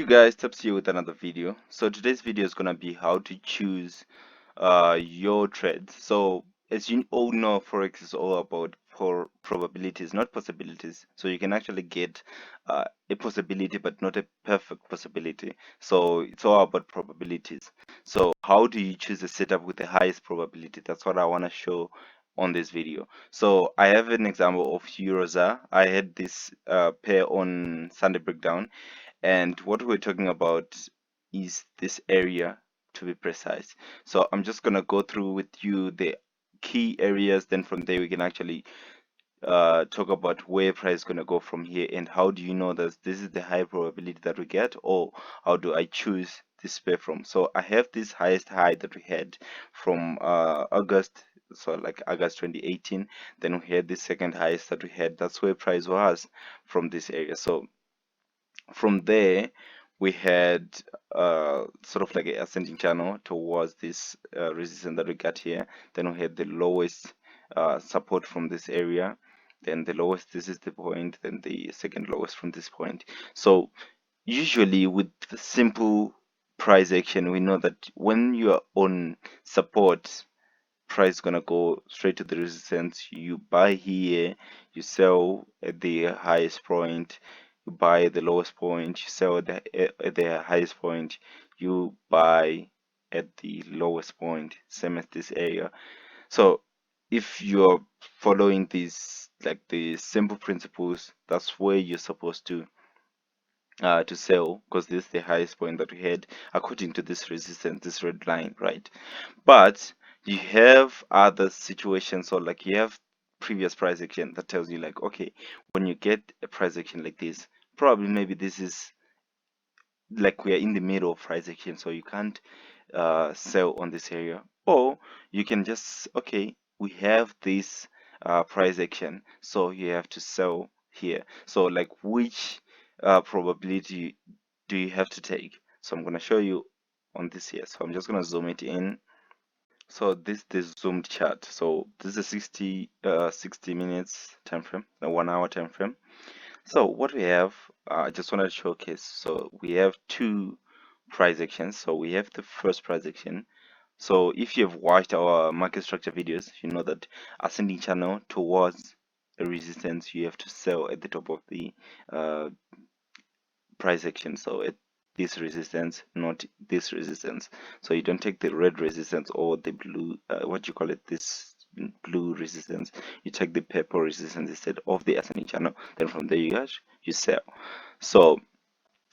guys, Taps here with another video. So today's video is gonna be how to choose your trades. So as you all know, Forex is all about probabilities, not possibilities. So you can actually get a possibility but not a perfect possibility. So it's all about probabilities. So how do you choose a setup with the highest probability? That's what I want to show on this video. So I have an example of Eurozar. I had this pair on Sunday breakdown, and what we're talking about is this area, to be precise. So I'm just gonna go through with you the key areas, then from there we can actually talk about where price is gonna go from here, and how do you know that this is the high probability that we get, or how do I choose this pair from. So I have this highest high that we had from August, so like August 2018. Then we had the second highest that we had. That's where price was from this area. So from there we had sort of like a ascending channel towards this resistance that we got here. Then we had the lowest support from this area, then the lowest, this is the point, then the second lowest from this point. So usually with the simple price action, we know that when you are on support, price is gonna go straight to the resistance. You buy here, you sell at the highest point, you buy at the lowest point, you sell at the highest point, you buy at the lowest point, same as this area. So if you're following these, like the simple principles, that's where you're supposed to sell, because this is the highest point that we had according to this resistance, this red line, right? But you have other situations, or like you have previous price action that tells you like, okay, when you get a price action like this, probably maybe this is like we are in the middle of price action, so you can't sell on this area. Or you can just, okay, we have this price action, so you have to sell here. So like which probability do you have to take? So I'm going to show you on this here. So I'm just going to zoom it in. So this is zoomed chart. So this is a 60 minutes time frame, a 1 hour time frame. So what we have, I just wanted to showcase. So we have two price actions. So we have the first price action. So if you've watched our market structure videos, you know that ascending channel towards a resistance, you have to sell at the top of the uh, price action. So at this resistance, not this resistance. So you don't take the red resistance or the blue, what you call it, this blue resistance. You take the purple resistance instead of the ascending channel. Then from there you sell. So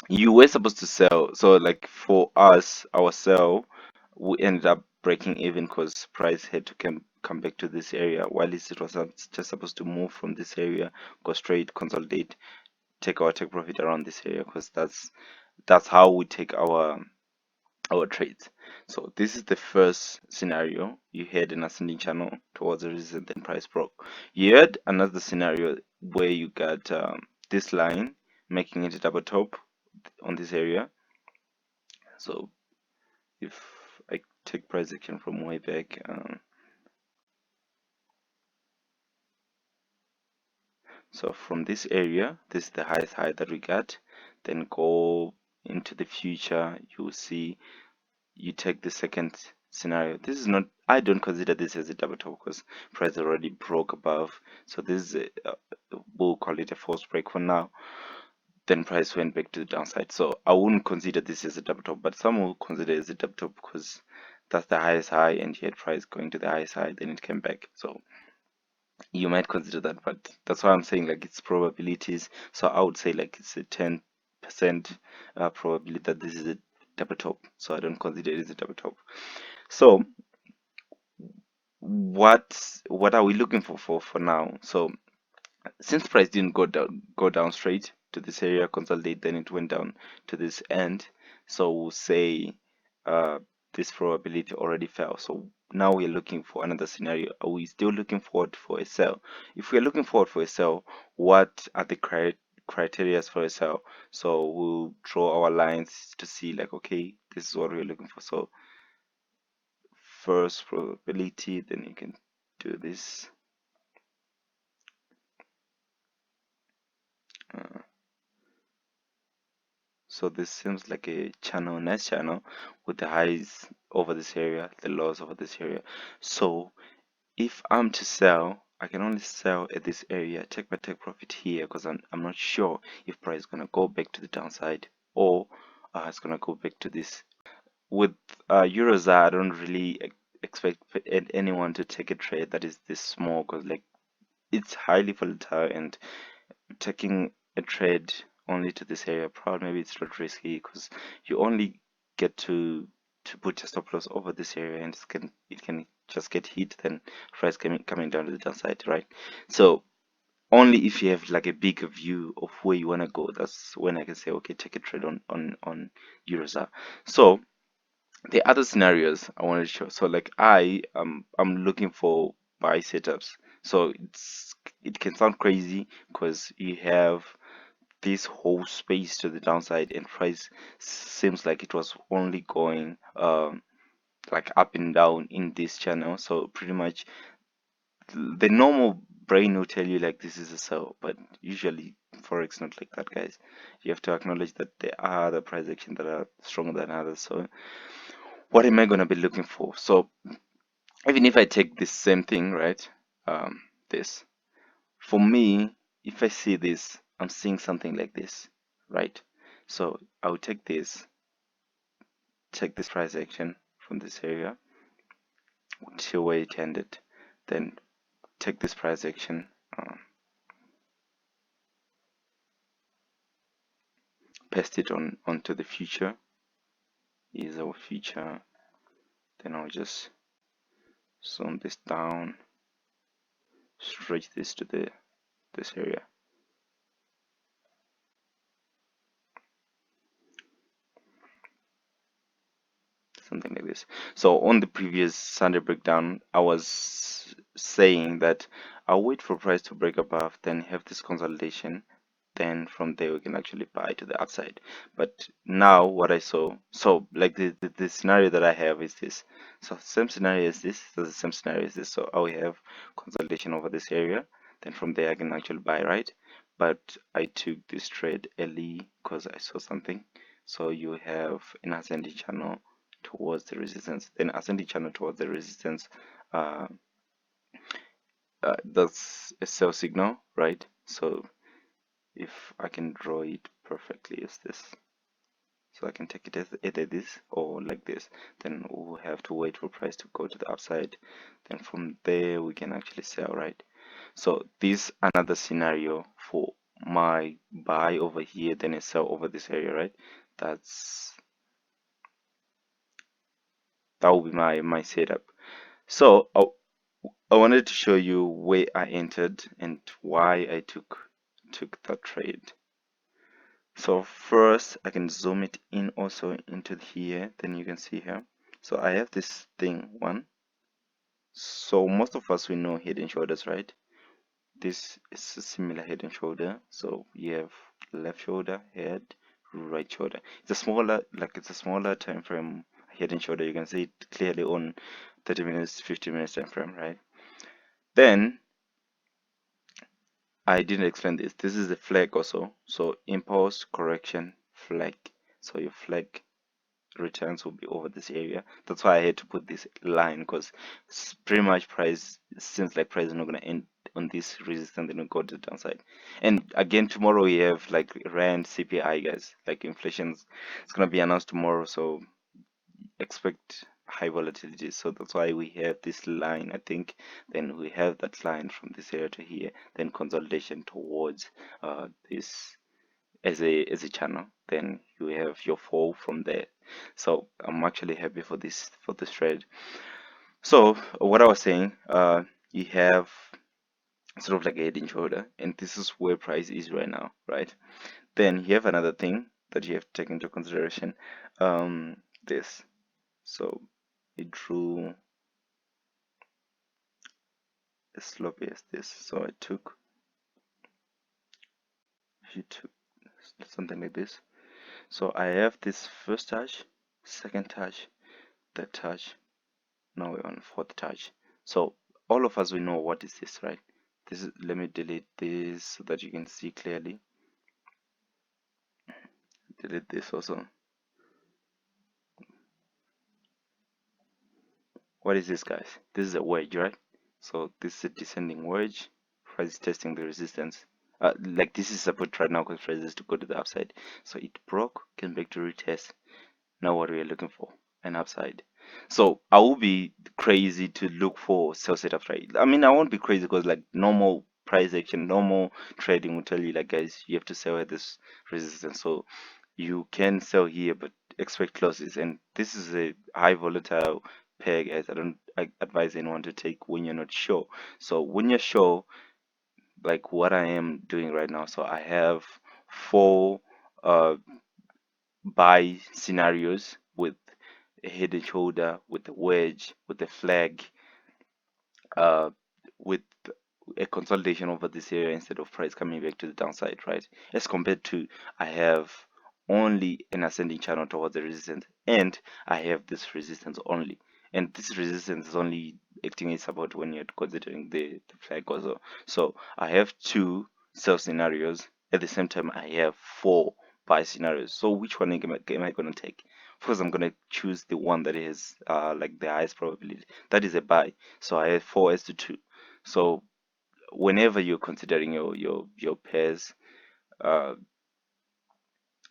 you were supposed to sell. So like for us, our sell, we ended up breaking even because price had to come back to this area, while it was just supposed to move from this area, go straight, consolidate, take profit around this area, because that's how we take our trades. So this is the first scenario. You had an ascending channel towards the resistance, then price broke. You had another scenario where you got this line making it a double top on this area. So if I take price action from way back, so from this area, this is the highest high that we got. Then go into the future, you'll see you take the second scenario. This is not, I don't consider this as a double top because price already broke above. So this is we'll call it a false break for now. Then price went back to the downside. So I wouldn't consider this as a double top, but some will consider it as a double top because that's the highest high, and you had price going to the highest high, then it came back. So you might consider that, but that's why I'm saying like it's probabilities. So I would say like it's a 10% probability that this is a double top. So I don't consider it as a double top. So what are we looking for now? So since price didn't go down straight to this area, consolidate, then it went down to this end. So we'll say this probability already fell. So now we're looking for another scenario. Are we still looking forward for a sell? If we're looking forward for a sell, what are the criteria for a sell? So we'll draw our lines to see like, okay, this is what we're looking for. So first probability, then you can do this. Uh, So this seems like a channel, nice channel, with the highs over this area, the lows over this area. So if I'm to sell, I can only sell at this area, take my take profit here, because I'm not sure if price is gonna go back to the downside, or it's gonna go back to this. With Eurozar, I don't really expect anyone to take a trade that is this small, because like it's highly volatile, and taking a trade only to this area, probably maybe it's not risky, because you only get to put your stop loss over this area, and it can just get hit, then price coming down to the downside, right? So only if you have like a bigger view of where you want to go, that's when I can say, okay, take a trade on Eurozar. So the other scenarios I want to show. So like I'm looking for buy setups. So it can sound crazy because you have this whole space to the downside, and price seems like it was only going like up and down in this channel. So pretty much the normal brain will tell you like this is a sell, but usually forex not like that, guys. You have to acknowledge that there are other price action that are stronger than others. So what am I going to be looking for? So even if I take this same thing, right, this, for me, if I see this, I'm seeing something like this, right? So I'll take this, take this price action from this area till where it ended, then take this price action, paste it onto the future. Is our future. Then I'll just zoom this down, stretch this to this area. Something like this. So on the previous Sunday breakdown, I was saying that I'll wait for price to break above, then have this consolidation, then from there we can actually buy to the upside. But now what I saw, so like the scenario that I have is this. So same scenario as this, so the same scenario as this. So I will have consolidation over this area, then from there I can actually buy, right? But I took this trade early because I saw something. So you have an ascending channel towards the resistance, then ascending channel towards the resistance. uh, that's a sell signal, right? So if I can draw it perfectly as this, so I can take it as either this or like this, then we'll have to wait for price to go to the upside, then from there we can actually sell, right? So this another scenario for my buy over here, then a sell over this area, right? That will be my setup. So I wanted to show you where I entered and why I took that trade. So first I can zoom it in also into here, then you can see here. So I have this thing one. So most of us, we know head and shoulders, right? This is a similar head and shoulder. So you have left shoulder, head, right shoulder. It's a smaller time frame head and shoulder. You can see it clearly on 30 minutes, 50 minutes time frame, right? Then I didn't explain this. This is a flag also. So impulse, correction, flag. So your flag returns will be over this area. That's why I had to put this line, because pretty much price seems like price is not going to end on this resistance, then we go to the downside. And again, tomorrow we have like rand CPI, guys. Like inflation's it's going to be announced tomorrow, so expect high volatility. So that's why we have this line, I think. Then we have that line from this area to here, then consolidation towards this as a channel, then you have your fall from there. So I'm actually happy for this trade. So what I was saying, you have sort of like a head and shoulder, and this is where price is right now, right? Then you have another thing that you have to take into consideration, this. So it drew as sloppy as this. So I took, you took something like this. So I have this first touch, second touch, third touch. Now we're on fourth touch. So all of us, we know what is this, right? This is, let me delete this so that you can see clearly. delete this also. What is this, guys? This is a wedge, right? So this is a descending wedge. Price is testing the resistance. Like this is support right now because price is to go to the upside. So it broke, came back to retest. Now what we are looking for, an upside. So I will be crazy to look for sell setups, right? I mean, I won't be crazy because like normal price action, normal trading will tell you like, guys, you have to sell at this resistance. So you can sell here, but expect losses. And this is a high volatile pair, guys. I don't advise anyone to take when you're not sure. So when you're sure, like what I am doing right now, so I have four uh buy scenarios with a head and shoulder, with a wedge, with a flag, uh, with a consolidation over this area instead of price coming back to the downside, right? As compared to I have only an ascending channel towards the resistance, and I have this resistance only. And this resistance is only acting as support when you're considering the flag also. So I have two sell scenarios. At the same time, I have four buy scenarios. So which one am I gonna take? Of course, I'm gonna choose the one that is like the highest probability. That is a buy. So I have 4 to 2. So whenever you're considering your pairs, uh,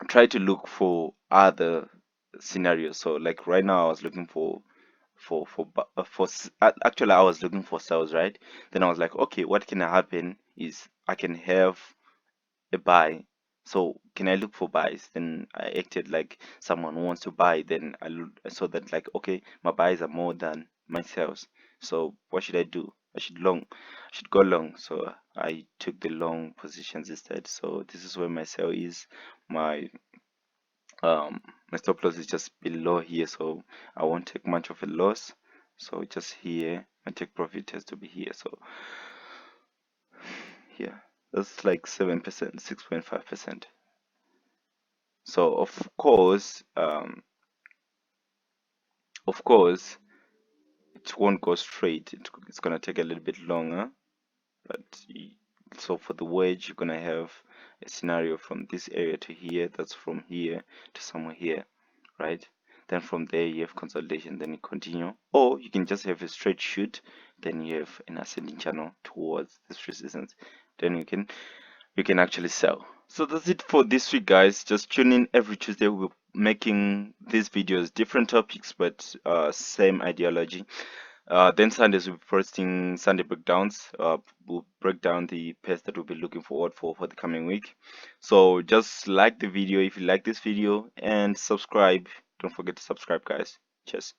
try to look for other scenarios. So like right now, I was looking actually I was looking for sales, right? Then I was like, okay, what can happen is I can have a buy. So can I look for buys? Then I acted like someone who wants to buy. Then I saw that like, okay, my buys are more than my sales. So what should I do? I should go long. So I took the long positions instead. So this is where my sell is. My my stop loss is just below here, so I won't take much of a loss. So just here, my take profit has to be here. So here, that's like 7%, 6.5%. So of course, it won't go straight. It's gonna take a little bit longer. But so for the wedge, you're gonna have a scenario from this area to here. That's from here to somewhere here, right? Then from there you have consolidation. Then you continue, or you can just have a straight shoot. Then you have an ascending channel towards this resistance. Then you can actually sell. So that's it for this week, guys. Just tune in every Tuesday. We're making these videos, different topics, but same ideology. Then Sundays we'll be posting Sunday breakdowns. We'll break down the pairs that we'll be looking forward for the coming week. So just like the video if you like this video and subscribe. Don't forget to subscribe, guys. Cheers.